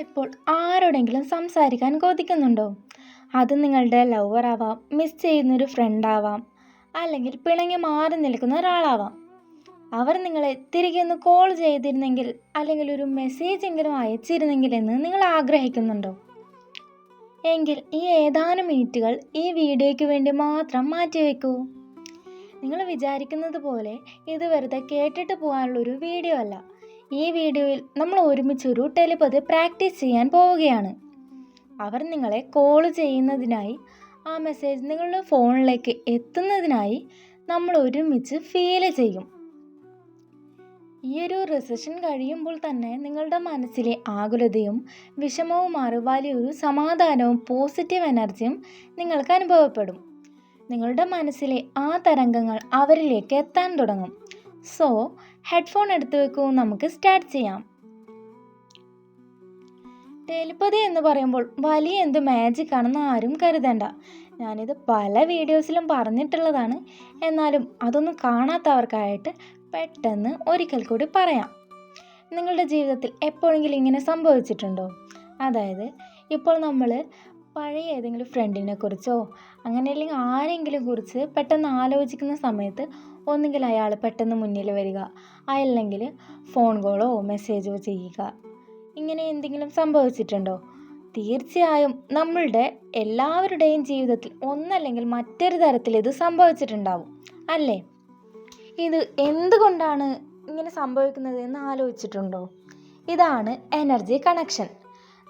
നിങ്ങളിപ്പോൾ ആരോടെങ്കിലും സംസാരിക്കാൻ കൊതിക്കുന്നുണ്ടോ? അത് നിങ്ങളുടെ ലവർ ആവാം, മിസ് ചെയ്യുന്നൊരു ഫ്രണ്ട് ആവാം, അല്ലെങ്കിൽ പിണങ്ങി മാറി നിൽക്കുന്ന ഒരാളാവാം. അവർ നിങ്ങളെ തിരികെ ഒന്ന് കോൾ ചെയ്തിരുന്നെങ്കിൽ, അല്ലെങ്കിൽ ഒരു മെസ്സേജ് എങ്കിലും അയച്ചിരുന്നെങ്കിൽ എന്ന് നിങ്ങൾ ആഗ്രഹിക്കുന്നുണ്ടോ? എങ്കിൽ ഈ ഏതാനും മിനിറ്റുകൾ ഈ വീഡിയോയ്ക്ക് വേണ്ടി മാത്രം മാറ്റിവെക്കൂ. നിങ്ങൾ വിചാരിക്കുന്നത് പോലെ ഇത് വെറുതെ കേട്ടിട്ട് പോകാനുള്ളൊരു വീഡിയോ അല്ല. ഈ വീഡിയോയിൽ നമ്മൾ ഒരുമിച്ചൊരു ടെലിപതി പ്രാക്ടീസ് ചെയ്യാൻ പോവുകയാണ്. അവർ നിങ്ങളെ കോൾ ചെയ്യുന്നതിനായി, ആ മെസ്സേജ് നിങ്ങളുടെ ഫോണിലേക്ക് എത്തുന്നതിനായി നമ്മൾ ഒരുമിച്ച് ഫീൽ ചെയ്യും. ഈ ഒരു റിസഷൻ കഴിയുമ്പോൾ തന്നെ നിങ്ങളുടെ മനസ്സിലെ ആകുലതയും വിഷമവും മാറി വലിയൊരു സമാധാനവും പോസിറ്റീവ് എനർജിയും നിങ്ങൾക്ക് അനുഭവപ്പെടും. നിങ്ങളുടെ മനസ്സിലെ ആ തരംഗങ്ങൾ അവരിലേക്ക് എത്താൻ തുടങ്ങും. സോ ഹെഡ്ഫോൺ എടുത്തു വെക്കൂ, നമുക്ക് സ്റ്റാർട്ട് ചെയ്യാം. ടെലിപതി എന്ന് പറയുമ്പോൾ വലിയ എന്ത് മാജിക് ആണെന്ന് ആരും കരുതണ്ട. ഞാനിത് പല വീഡിയോസിലും പറഞ്ഞിട്ടുള്ളതാണ്. എന്നാലും അതൊന്നും കാണാത്തവർക്കായിട്ട് പെട്ടെന്ന് ഒരിക്കൽ കൂടി പറയാം. നിങ്ങളുടെ ജീവിതത്തിൽ എപ്പോഴെങ്കിലും ഇങ്ങനെ സംഭവിച്ചിട്ടുണ്ടോ? അതായത് ഇപ്പോൾ നമ്മൾ പഴയ ഏതെങ്കിലും ഫ്രണ്ടിനെ കുറിച്ചോ അങ്ങനെ അല്ലെങ്കിൽ ആരെങ്കിലും കുറിച്ച് പെട്ടെന്ന് ആലോചിക്കുന്ന സമയത്ത് ഒന്നുകിൽ അയാൾ പെട്ടെന്ന് മുന്നിൽ വരിക, അല്ലെങ്കിൽ ഫോൺ കോളോ മെസ്സേജോ ചെയ്യുക, ഇങ്ങനെ എന്തെങ്കിലും സംഭവിച്ചിട്ടുണ്ടോ? തീർച്ചയായും നമ്മളുടെ എല്ലാവരുടെയും ജീവിതത്തിൽ ഒന്നല്ലെങ്കിൽ മറ്റൊരു തരത്തിൽ ഇത് സംഭവിച്ചിട്ടുണ്ടാവും, അല്ലേ? ഇത് എന്തുകൊണ്ടാണ് ഇങ്ങനെ സംഭവിക്കുന്നത് എന്ന് ആലോചിച്ചിട്ടുണ്ടോ? ഇതാണ് എനർജി കണക്ഷൻ.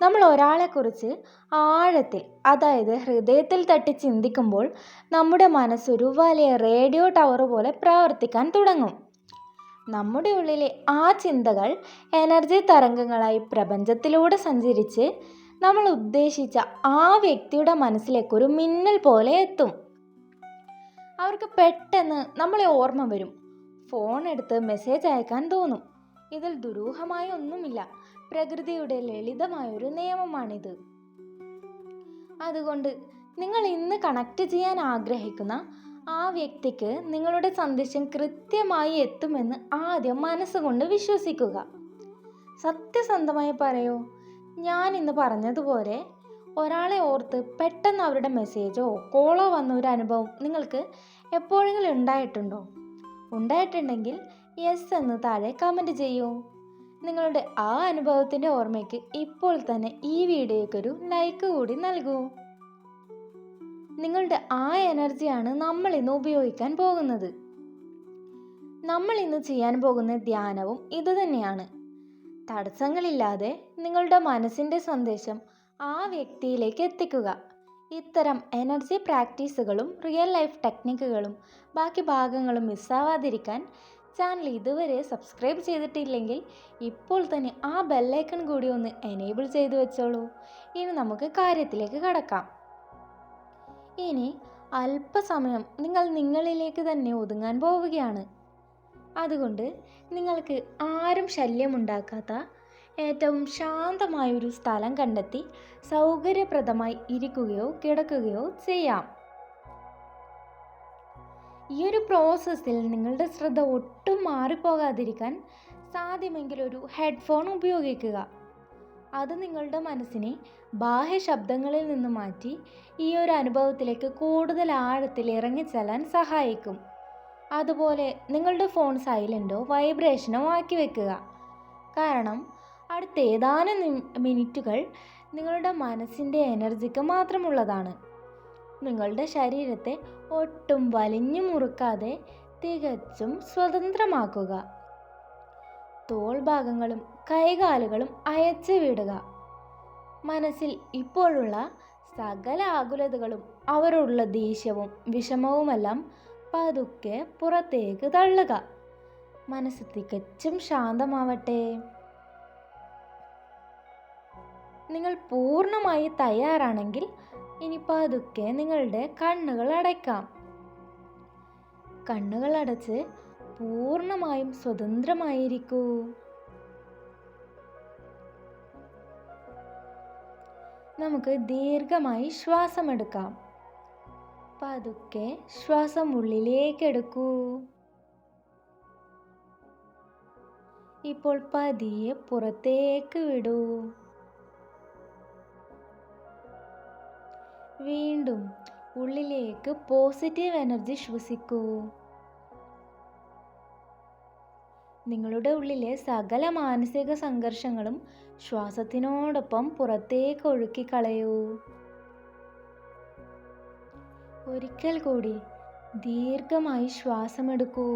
നമ്മൾ ഒരാളെക്കുറിച്ച് ആഴത്തിൽ, അതായത് ഹൃദയത്തിൽ തട്ടി ചിന്തിക്കുമ്പോൾ നമ്മുടെ മനസ്സൊരു വലിയ റേഡിയോ ടവർ പോലെ പ്രവർത്തിക്കാൻ തുടങ്ങും. നമ്മുടെ ഉള്ളിലെ ആ ചിന്തകൾ എനർജി തരംഗങ്ങളായി പ്രപഞ്ചത്തിലൂടെ സഞ്ചരിച്ച് നമ്മൾ ഉദ്ദേശിച്ച ആ വ്യക്തിയുടെ മനസ്സിലേക്കൊരു മിന്നൽ പോലെ എത്തും. അവർക്ക് പെട്ടെന്ന് നമ്മളെ ഓർമ്മ വരും. ഫോൺ എടുത്ത് മെസ്സേജ് അയക്കാൻ തോന്നും. ഇതിൽ ദുരൂഹമായ ഒന്നുമില്ല. പ്രകൃതിയുടെ ലളിതമായൊരു നിയമമാണിത്. അതുകൊണ്ട് നിങ്ങൾ ഇന്ന് കണക്ട് ചെയ്യാൻ ആഗ്രഹിക്കുന്ന ആ വ്യക്തിക്ക് നിങ്ങളുടെ സന്ദേശം കൃത്യമായി എത്തുമെന്ന് ആദ്യം മനസ്സുകൊണ്ട് വിശ്വസിക്കുക. സത്യസന്ധമായി പറയൂ, ഞാൻ ഇന്ന് പറഞ്ഞതുപോലെ ഒരാളെ ഓർത്ത് പെട്ടെന്ന് അവരുടെ മെസ്സേജോ കോളോ വന്ന ഒരു അനുഭവം നിങ്ങൾക്ക് എപ്പോഴെങ്കിലും ഉണ്ടായിട്ടുണ്ടോ? ഉണ്ടായിട്ടുണ്ടെങ്കിൽ യെസ് എന്ന് താഴെ കമൻറ്റ് ചെയ്യൂ. നിങ്ങളുടെ ആ അനുഭവത്തിൻ്റെ ഓർമ്മയ്ക്ക് ഇപ്പോൾ തന്നെ ഈ വീഡിയോയ്ക്കൊരു ലൈക്ക് കൂടി നൽകൂ. നിങ്ങളുടെ ആ എനർജിയാണ് നമ്മൾ ഇന്ന് ഉപയോഗിക്കാൻ പോകുന്നത്. നമ്മൾ ഇന്ന് ചെയ്യാൻ പോകുന്ന ധ്യാനവും ഇതുതന്നെയാണ്. തടസ്സങ്ങളില്ലാതെ നിങ്ങളുടെ മനസ്സിൻ്റെ സന്ദേശം ആ വ്യക്തിയിലേക്ക് എത്തിക്കുക. ഇത്തരം എനർജി പ്രാക്ടീസുകളും റിയൽ ലൈഫ് ടെക്നിക്കുകളും ബാക്കി ഭാഗങ്ങളും മിസ്സാവാതിരിക്കാൻ ചാനൽ ഇതുവരെ സബ്സ്ക്രൈബ് ചെയ്തിട്ടില്ലെങ്കിൽ ഇപ്പോൾ തന്നെ ആ ബെല്ലൈക്കൺ കൂടി ഒന്ന് എനേബിൾ ചെയ്തു വെച്ചോളൂ. ഇനി നമുക്ക് കാര്യത്തിലേക്ക് കടക്കാം. ഇനി അല്പസമയം നിങ്ങൾ നിങ്ങളിലേക്ക് തന്നെ ഒതുങ്ങാൻ പോവുകയാണ്. അതുകൊണ്ട് നിങ്ങൾക്ക് ആരും ശല്യമുണ്ടാക്കാത്ത ഏറ്റവും ശാന്തമായൊരു സ്ഥലം കണ്ടെത്തി സൗകര്യപ്രദമായി ഇരിക്കുകയോ കിടക്കുകയോ ചെയ്യാം. ഈ ഒരു പ്രോസസ്സിൽ നിങ്ങളുടെ ശ്രദ്ധ ഒട്ടും മാറിപ്പോകാതിരിക്കാൻ സാധ്യമെങ്കിൽ ഒരു ഹെഡ്ഫോൺ ഉപയോഗിക്കുക. അത് നിങ്ങളുടെ മനസ്സിനെ ബാഹ്യ ശബ്ദങ്ങളിൽ നിന്ന് മാറ്റി ഈ ഒരു അനുഭവത്തിലേക്ക് കൂടുതൽ ആഴത്തിൽ ഇറങ്ങിച്ചെല്ലാൻ സഹായിക്കും. അതുപോലെ നിങ്ങളുടെ ഫോൺ സൈലൻറ്റോ വൈബ്രേഷനോ ആക്കി വെക്കുക. കാരണം അടുത്ത ഏതാനും മിനിറ്റുകൾ നിങ്ങളുടെ മനസ്സിൻ്റെ എനർജിക്ക് മാത്രമുള്ളതാണ്. നിങ്ങളുടെ ശരീരത്തെ ഒട്ടും വലിഞ്ഞു മുറുക്കാതെ തികച്ചും സ്വതന്ത്രമാക്കുക. തോൾ ഭാഗങ്ങളും കൈകാലുകളും അയച്ചു വിടുക. മനസ്സിൽ ഇപ്പോഴുള്ള സകല ആകുലതകളും അവരോടുള്ള ദേഷ്യവും വിഷമവുമെല്ലാം പതുക്കെ പുറത്തേക്ക് തള്ളുക. മനസ്സ് തികച്ചും ശാന്തമാവട്ടെ. നിങ്ങൾ പൂർണ്ണമായി തയ്യാറാണെങ്കിൽ ഇനി പതുക്കെ നിങ്ങളുടെ കണ്ണുകൾ അടയ്ക്കാം. കണ്ണുകൾ അടച്ച് പൂർണ്ണമായും സ്വതന്ത്രമായിരിക്കൂ. നമുക്ക് ദീർഘമായി ശ്വാസമെടുക്കാം. പതുക്കെ ശ്വാസം ഉള്ളിലേക്ക് എടുക്കൂ. ഇപ്പോൾ പതിയെ പുറത്തേക്ക് വിടൂ. വീണ്ടും ഉള്ളിലേക്ക് പോസിറ്റീവ് എനർജി ശ്വസിക്കൂ. നിങ്ങളുടെ ഉള്ളിലെ സകല മാനസിക സംഘർഷങ്ങളും ശ്വാസത്തിനോടൊപ്പം പുറത്തേക്ക് ഒഴുക്കിക്കളയൂ. ഒരിക്കൽ കൂടി ദീർഘമായി ശ്വാസമെടുക്കൂ.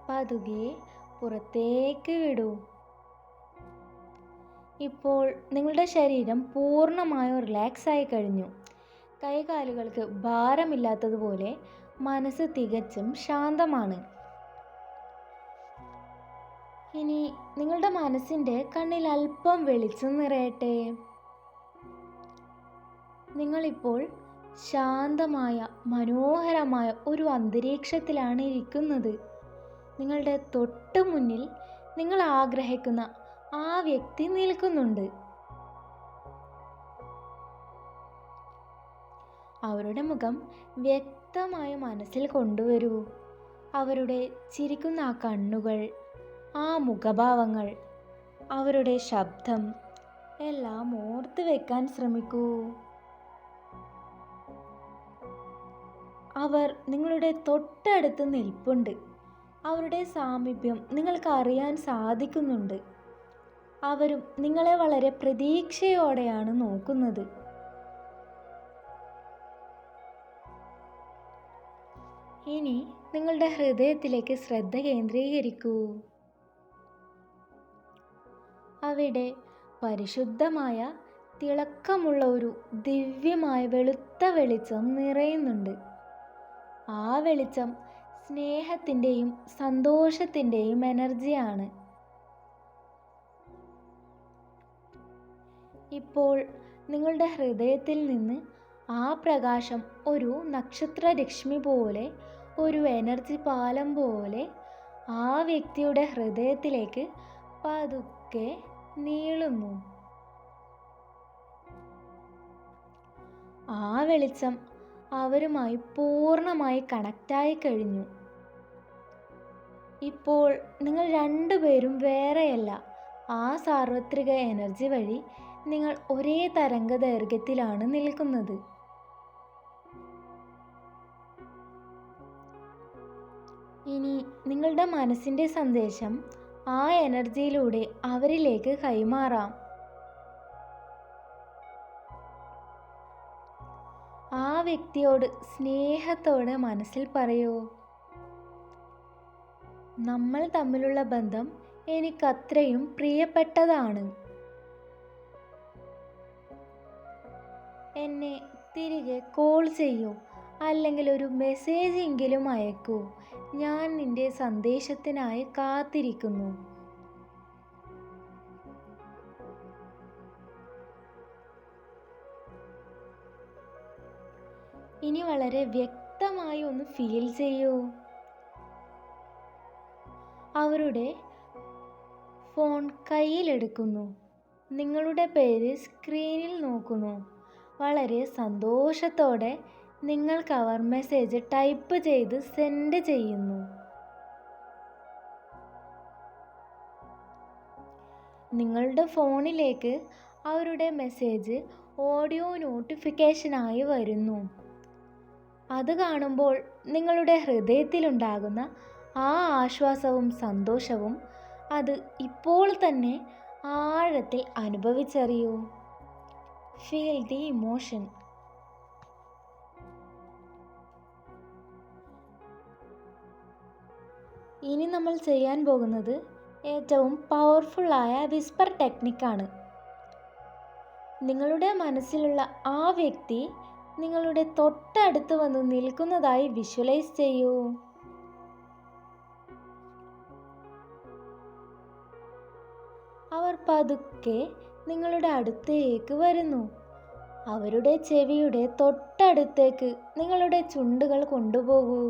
പതുക്കെ പുറത്തേക്ക് വിടൂ. ഇപ്പോൾ നിങ്ങളുടെ ശരീരം പൂർണ്ണമായും റിലാക്സ് ആയി കഴിഞ്ഞു. കൈകാലുകൾക്ക് ഭാരമില്ലാത്തതുപോലെ മനസ്സ് തികച്ചും ശാന്തമാണ്. ഇനി നിങ്ങളുടെ മനസ്സിൻ്റെ കണ്ണിൽ അല്പം വെളിച്ചം നിറയട്ടെ. നിങ്ങളിപ്പോൾ ശാന്തമായ മനോഹരമായ ഒരു അന്തരീക്ഷത്തിലാണ് ഇരിക്കുന്നത്. നിങ്ങളുടെ തൊട്ട് മുന്നിൽ നിങ്ങൾ ആഗ്രഹിക്കുന്ന ആ വ്യക്തി നിൽക്കുന്നുണ്ട്. അവരുടെ മുഖം വ്യക്തമായി മനസ്സിൽ കൊണ്ടുവരൂ. അവരുടെ ചിരിക്കുന്ന ആ കണ്ണുകൾ, ആ മുഖഭാവങ്ങൾ, അവരുടെ ശബ്ദം എല്ലാം ഓർത്ത് വെക്കാൻ ശ്രമിക്കൂ. അവർ നിങ്ങളുടെ തൊട്ടടുത്ത് നിൽപ്പുണ്ട്. അവരുടെ സാമീപ്യം നിങ്ങൾക്ക് അറിയാൻ സാധിക്കുന്നുണ്ട്. അവരും നിങ്ങളെ വളരെ പ്രതീക്ഷയോടെയാണ് നോക്കുന്നത്. ഇനി നിങ്ങളുടെ ഹൃദയത്തിലേക്ക് ശ്രദ്ധ കേന്ദ്രീകരിക്കൂ. അവിടെ പരിശുദ്ധമായ തിളക്കമുള്ള ഒരു ദിവ്യമായ വെളുത്ത വെളിച്ചം നിറയുന്നുണ്ട്. ആ വെളിച്ചം സ്നേഹത്തിൻ്റെയും സന്തോഷത്തിൻ്റെയും എനർജിയാണ്. ഇപ്പോൾ നിങ്ങളുടെ ഹൃദയത്തിൽ നിന്ന് ആ പ്രകാശം ഒരു നക്ഷത്രരശ്മി പോലെ, ഒരു എനർജി പാലം പോലെ ആ വ്യക്തിയുടെ ഹൃദയത്തിലേക്ക് പതുക്കെ നീളുന്നു. ആ വെളിച്ചം അവരുമായി പൂർണ്ണമായി കണക്റ്റായി കഴിഞ്ഞു. ഇപ്പോൾ നിങ്ങൾ രണ്ടുപേരും വേറെയല്ല. ആ സാർവത്രിക എനർജി വഴി നിങ്ങൾ ഒരേ തരംഗദൈർഘ്യത്തിലാണ് നിൽക്കുന്നത്. ഇനി നിങ്ങളുടെ മനസ്സിൻ്റെ സന്ദേശം ആ എനർജിയിലൂടെ അവരിലേക്ക് കൈമാറാം. ആ വ്യക്തിയോട് സ്നേഹത്തോടെ മനസ്സിൽ പറയൂ, നമ്മൾ തമ്മിലുള്ള ബന്ധം എനിക്കത്രയും പ്രിയപ്പെട്ടതാണ്. എന്നെ തിരികെ കോൾ ചെയ്യൂ, അല്ലെങ്കിൽ ഒരു മെസ്സേജ് എങ്കിലും അയക്കൂ. ഞാൻ നിന്റെ സന്ദേശത്തിനായി കാത്തിരിക്കുന്നു. ഇനി വളരെ വ്യക്തമായി ഒന്ന് ഫീൽ ചെയ്യൂ. അവരുടെ ഫോൺ കയ്യിലെടുക്കുന്നു. നിങ്ങളുടെ പേര് സ്ക്രീനിൽ നോക്കുന്നു. വളരെ സന്തോഷത്തോടെ നിങ്ങൾക്ക് അവർ മെസ്സേജ് ടൈപ്പ് ചെയ്ത് സെൻഡ് ചെയ്യുന്നു. നിങ്ങളുടെ ഫോണിലേക്ക് അവരുടെ മെസ്സേജ് ഓഡിയോ നോട്ടിഫിക്കേഷനായി വരുന്നു. അത് കാണുമ്പോൾ നിങ്ങളുടെ ഹൃദയത്തിലുണ്ടാകുന്ന ആ ആശ്വാസവും സന്തോഷവും അത് ഇപ്പോൾ തന്നെ ആഴത്തിൽ അനുഭവിച്ചറിയൂ. Feel the emotion. ഇനി നമ്മൾ ചെയ്യാൻ പോകുന്നത് ഏറ്റവും പവർഫുള്ളായ വിസ്പർ ടെക്നിക്കാണ്. നിങ്ങളുടെ മനസ്സിലുള്ള ആ വ്യക്തി നിങ്ങളുടെ തൊട്ടടുത്ത് വന്ന് നിൽക്കുന്നതായി വിഷ്വലൈസ് ചെയ്യൂ. അവർ പതുക്കെ നിങ്ങളുടെ അടുത്തേക്ക് വരുന്നു. അവരുടെ ചെവിയുടെ തൊട്ടടുത്തേക്ക് നിങ്ങളുടെ ചുണ്ടുകൾ കൊണ്ടുപോകൂ.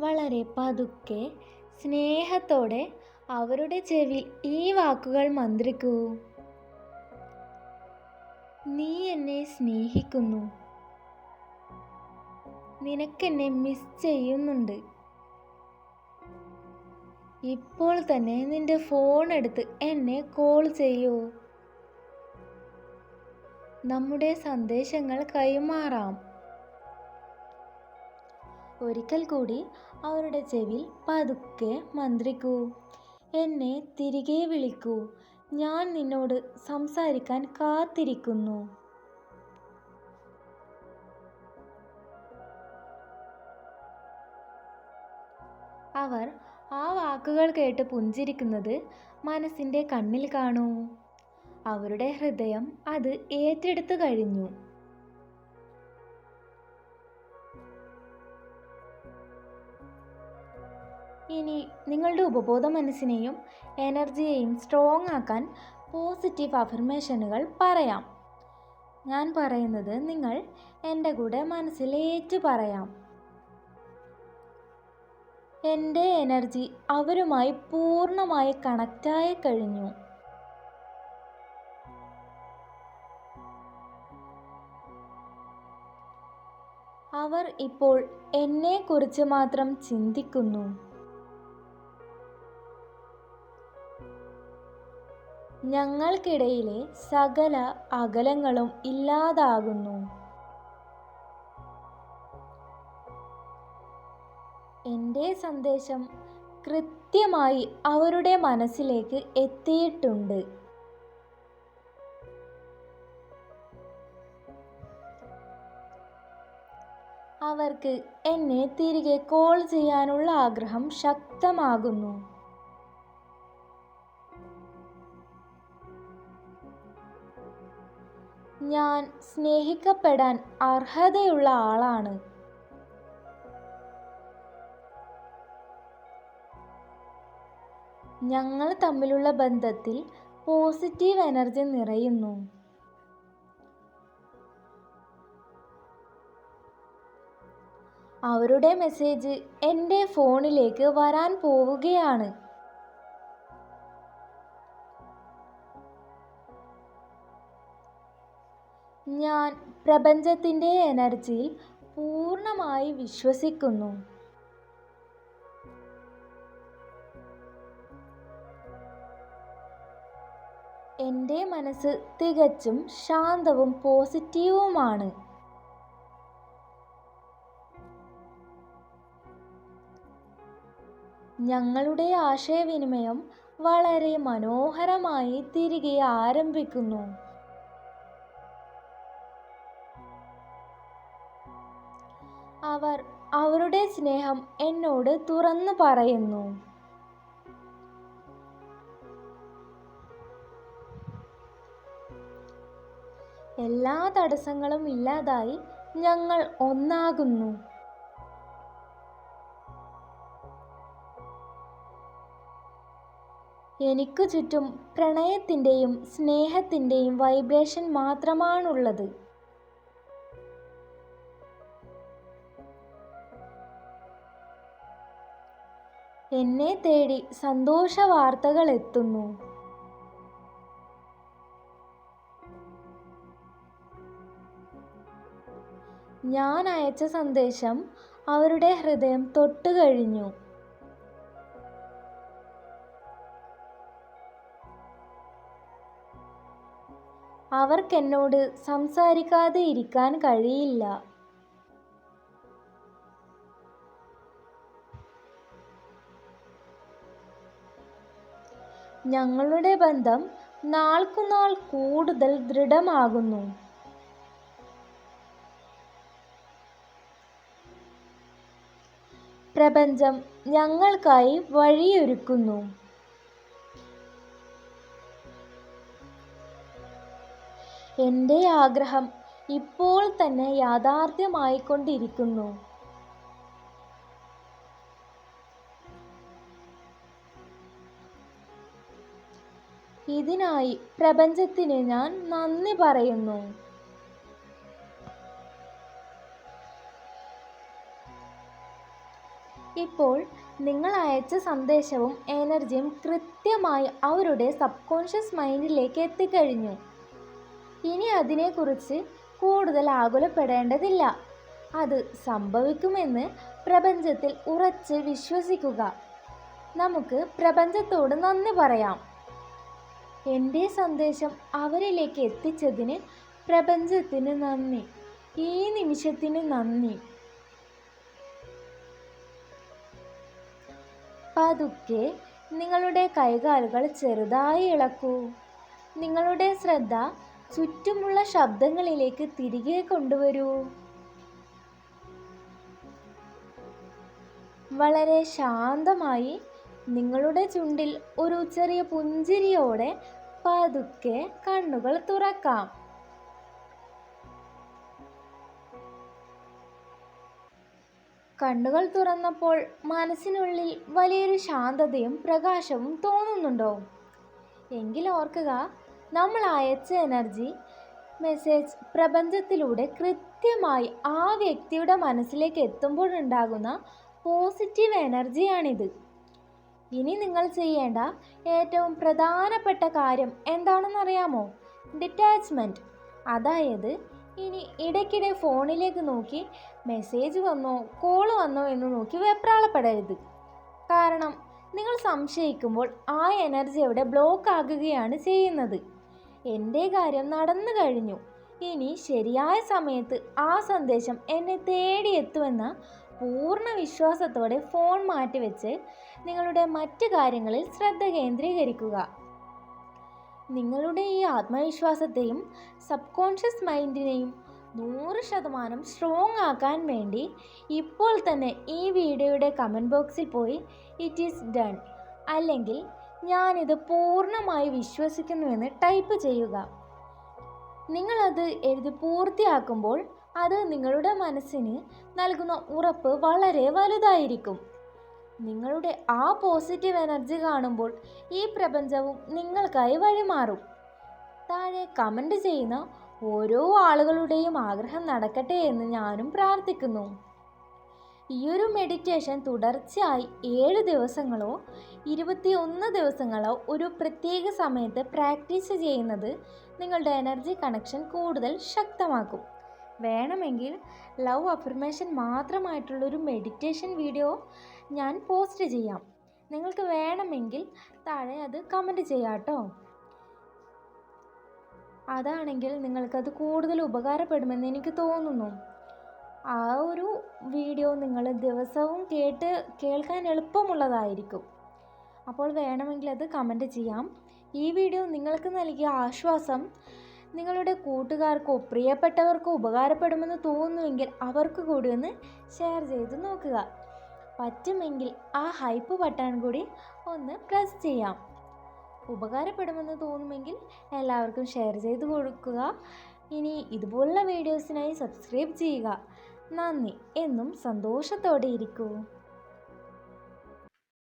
വളരെ പതുക്കെ സ്നേഹത്തോടെ അവരുടെ ചെവിയിൽ ഈ വാക്കുകൾ മന്ത്രിക്കൂ. നീ എന്നെ സ്നേഹിക്കുന്നു. നിനക്കെന്നെ മിസ് ചെയ്യുന്നുണ്ട്. ഇപ്പോൾ തന്നെ നിന്റെ ഫോൺ എടുത്ത് എന്നെ കോൾ ചെയ്യൂ. നമ്മുടെ സന്ദേശങ്ങൾ കൈമാറാം. ഒരിക്കൽ കൂടി അവരുടെ ചെവിയിൽ പതുക്കെ മന്ത്രിക്കൂ. എന്നെ തിരികെ വിളിക്കൂ. ഞാൻ നിന്നോട് സംസാരിക്കാൻ കാത്തിരിക്കുന്നു. അവർ ആ വാക്കുകൾ കേട്ട് പുഞ്ചിരിക്കുന്നത് മനസ്സിൻ്റെ കണ്ണിൽ കാണൂ. അവരുടെ ഹൃദയം അത് ഏറ്റെടുത്തു കഴിഞ്ഞു. ഇനി നിങ്ങളുടെ ഉപബോധ മനസ്സിനെയും എനർജിയെയും സ്ട്രോങ് ആക്കാൻ പോസിറ്റീവ് അഫർമേഷനുകൾ പറയാം. ഞാൻ പറയുന്നത് നിങ്ങൾ എൻ്റെ കൂടെ മനസ്സിൽ ഏറ്റു പറയാം. എൻ്റെ എനർജി അവരുമായി പൂർണ്ണമായി കണക്റ്റായി കഴിഞ്ഞു. അവർ ഇപ്പോൾ എന്നെക്കുറിച്ച് മാത്രം ചിന്തിക്കുന്നു. ഞങ്ങൾക്കിടയിലെ സകല അകലങ്ങളും ഇല്ലാതാകുന്നു. എൻ്റെ സന്ദേശം കൃത്യമായി അവരുടെ മനസ്സിലേക്ക് എത്തിയിട്ടുണ്ട്. അവർക്ക് എന്നെ തിരികെ കോൾ ചെയ്യാനുള്ള ആഗ്രഹം ശക്തമാകുന്നു. ഞാൻ സ്നേഹിക്കപ്പെടാൻ അർഹതയുള്ള ആളാണ്. ഞങ്ങൾ തമ്മിലുള്ള ബന്ധത്തിൽ പോസിറ്റീവ് എനർജി നിറയുന്നു. അവരുടെ മെസ്സേജ് എൻ്റെ ഫോണിലേക്ക് വരാൻ പോവുകയാണ്. ഞാൻ പ്രപഞ്ചത്തിൻ്റെ എനർജിയിൽ പൂർണ്ണമായി വിശ്വസിക്കുന്നു. എൻ്റെ മനസ്സ് തികച്ചും ശാന്തവും പോസിറ്റീവുമാണ്. ഞങ്ങളുടെ ആശയവിനിമയം വളരെ മനോഹരമായി തിരികെ ആരംഭിക്കുന്നു. അവർ അവരുടെ സ്നേഹം എന്നോട് തുറന്നു പറയുന്നു. എല്ലാ തടസ്സങ്ങളും ഇല്ലാതായി ഞങ്ങൾ ഒന്നാകുന്നു. എനിക്കു ചുറ്റും പ്രണയത്തിൻ്റെയും സ്നേഹത്തിൻ്റെയും വൈബ്രേഷൻ മാത്രമാണുള്ളത്. എന്നെ തേടി സന്തോഷ വാർത്തകൾ എത്തുന്നു. ഞാൻ അയച്ച സന്ദേശം അവരുടെ ഹൃദയം തൊട്ടുകഴിഞ്ഞു. അവർക്കെന്നോട് സംസാരിക്കാതെ ഇരിക്കാൻ കഴിയില്ല. ഞങ്ങളുടെ ബന്ധം നാൾക്കുനാൾ കൂടുതൽ ദൃഢമാകുന്നു. പ്രപഞ്ചം ഞങ്ങൾക്കായി വഴിയൊരുക്കുന്നു. എൻ്റെ ആഗ്രഹം ഇപ്പോൾ തന്നെ യാഥാർത്ഥ്യമായിക്കൊണ്ടിരിക്കുന്നു. ഇതിനായി പ്രപഞ്ചത്തിന് ഞാൻ നന്ദി പറയുന്നു. ഇപ്പോൾ നിങ്ങൾ അയച്ച സന്ദേശവും എനർജിയും കൃത്യമായി അവരുടെ സബ് കോൺഷ്യസ് മൈൻഡിലേക്ക് എത്തിക്കഴിഞ്ഞു. ഇനി അതിനെക്കുറിച്ച് കൂടുതൽ ആകുലപ്പെടേണ്ടതില്ല. അത് സംഭവിക്കുമെന്ന് പ്രപഞ്ചത്തിൽ ഉറച്ച് വിശ്വസിക്കുക. നമുക്ക് പ്രപഞ്ചത്തോട് നന്ദി പറയാം. എൻ്റെ സന്ദേശം അവരിലേക്ക് എത്തിച്ചതിന് പ്രപഞ്ചത്തിന് നന്ദി. ഈ നിമിഷത്തിന് നന്ദി. പതുക്കെ നിങ്ങളുടെ കൈകാലുകൾ ചെറുതായി ഇളക്കൂ. നിങ്ങളുടെ ശ്രദ്ധ ചുറ്റുമുള്ള ശബ്ദങ്ങളിലേക്ക് തിരികെ കൊണ്ടുവരൂ. വളരെ ശാന്തമായി നിങ്ങളുടെ ചുണ്ടിൽ ഒരു ചെറിയ പുഞ്ചിരിയോടെ പതുക്കെ കണ്ണുകൾ തുറക്കാം. കണ്ണുകൾ തുറന്നപ്പോൾ മനസ്സിനുള്ളിൽ വലിയൊരു ശാന്തതയും പ്രകാശവും തോന്നുന്നുണ്ടോ? എങ്കിൽ ഓർക്കുക, നമ്മൾ അയച്ച എനർജി മെസ്സേജ് പ്രപഞ്ചത്തിലൂടെ കൃത്യമായി ആ വ്യക്തിയുടെ മനസ്സിലേക്ക് എത്തുമ്പോഴുണ്ടാകുന്ന പോസിറ്റീവ് എനർജിയാണിത്. ഇനി നിങ്ങൾ ചെയ്യേണ്ട ഏറ്റവും പ്രധാനപ്പെട്ട കാര്യം എന്താണെന്നറിയാമോ? ഡിറ്റാച്ച്മെൻറ്റ്. അതായത് ഇനി ഇടയ്ക്കിടെ ഫോണിലേക്ക് നോക്കി മെസ്സേജ് വന്നോ കോൾ വന്നോ എന്ന് നോക്കി വെപ്രാളപ്പെടരുത്. കാരണം നിങ്ങൾ സംശയിക്കുമ്പോൾ ആ എനർജി അവിടെ ബ്ലോക്ക് ആകുകയാണ് ചെയ്യുന്നത്. എൻ്റെ കാര്യം നടന്നു കഴിഞ്ഞു, ഇനി ശരിയായ സമയത്ത് ആ സന്ദേശം എന്നെ തേടിയെത്തുമെന്ന പൂർണ്ണ വിശ്വാസത്തോടെ ഫോൺ മാറ്റിവെച്ച് നിങ്ങളുടെ മറ്റ് കാര്യങ്ങളിൽ ശ്രദ്ധ കേന്ദ്രീകരിക്കുക. നിങ്ങളുടെ ഈ ആത്മവിശ്വാസത്തെയും സബ് കോൺഷ്യസ് മൈൻഡിനെയും 100% സ്ട്രോങ് ആക്കാൻ വേണ്ടി ഇപ്പോൾ തന്നെ ഈ വീഡിയോയുടെ കമൻറ്റ് ബോക്സിൽ പോയി ഇറ്റ് ഈസ് ഡൺ അല്ലെങ്കിൽ ഞാനിത് പൂർണ്ണമായി വിശ്വസിക്കുന്നുവെന്ന് ടൈപ്പ് ചെയ്യുക. നിങ്ങളത് എഴുതി പൂർത്തിയാക്കുമ്പോൾ അത് നിങ്ങളുടെ മനസ്സിന് നൽകുന്ന ഉറപ്പ് വളരെ വലുതായിരിക്കും. നിങ്ങളുടെ ആ പോസിറ്റീവ് എനർജി കാണുമ്പോൾ ഈ പ്രപഞ്ചവും നിങ്ങൾക്കായി വഴിമാറും. താഴെ കമൻറ്റ് ചെയ്യുന്ന ഓരോ ആളുകളുടെയും ആഗ്രഹം നടക്കട്ടെ എന്ന് ഞാനും പ്രാർത്ഥിക്കുന്നു. ഈയൊരു മെഡിറ്റേഷൻ തുടർച്ചയായി 7 ദിവസങ്ങളോ 21 ദിവസങ്ങളോ ഒരു പ്രത്യേക സമയത്ത് പ്രാക്ടീസ് ചെയ്യുന്നത് നിങ്ങളുടെ എനർജി കണക്ഷൻ കൂടുതൽ ശക്തമാക്കും. വേണമെങ്കിൽ ലവ് അഫർമേഷൻ മാത്രമായിട്ടുള്ളൊരു മെഡിറ്റേഷൻ വീഡിയോ ഞാൻ പോസ്റ്റ് ചെയ്യാം. നിങ്ങൾക്ക് വേണമെങ്കിൽ താഴെ അത് കമൻറ്റ് ചെയ്യാം കേട്ടോ. അതാണെങ്കിൽ നിങ്ങൾക്കത് കൂടുതൽ ഉപകാരപ്പെടുമെന്ന് എനിക്ക് തോന്നുന്നു. ആ ഒരു വീഡിയോ നിങ്ങൾ ദിവസവും കേൾക്കാൻ എളുപ്പമുള്ളതായിരിക്കും. അപ്പോൾ വേണമെങ്കിൽ അത് കമൻറ്റ് ചെയ്യാം. ഈ വീഡിയോ നിങ്ങൾക്ക് നൽകിയ ആശ്വാസം നിങ്ങളുടെ കൂട്ടുകാർക്കോ പ്രിയപ്പെട്ടവർക്കോ ഉപകാരപ്പെടുമെന്ന് തോന്നുമെങ്കിൽ അവർക്ക് കൂടി ഒന്ന് ഷെയർ ചെയ്ത് നോക്കുക. പറ്റുമെങ്കിൽ ആ ഹൈപ്പ് ബട്ടൺ കൂടി ഒന്ന് പ്രസ് ചെയ്യാം. ഉപകാരപ്പെടുമെന്ന് തോന്നുമെങ്കിൽ എല്ലാവർക്കും ഷെയർ ചെയ്ത് കൊടുക്കുക. ഇനി ഇതുപോലുള്ള വീഡിയോസിനായി സബ്സ്ക്രൈബ് ചെയ്യുക. നന്ദി. എന്നും സന്തോഷത്തോടെ ഇരിക്കൂ.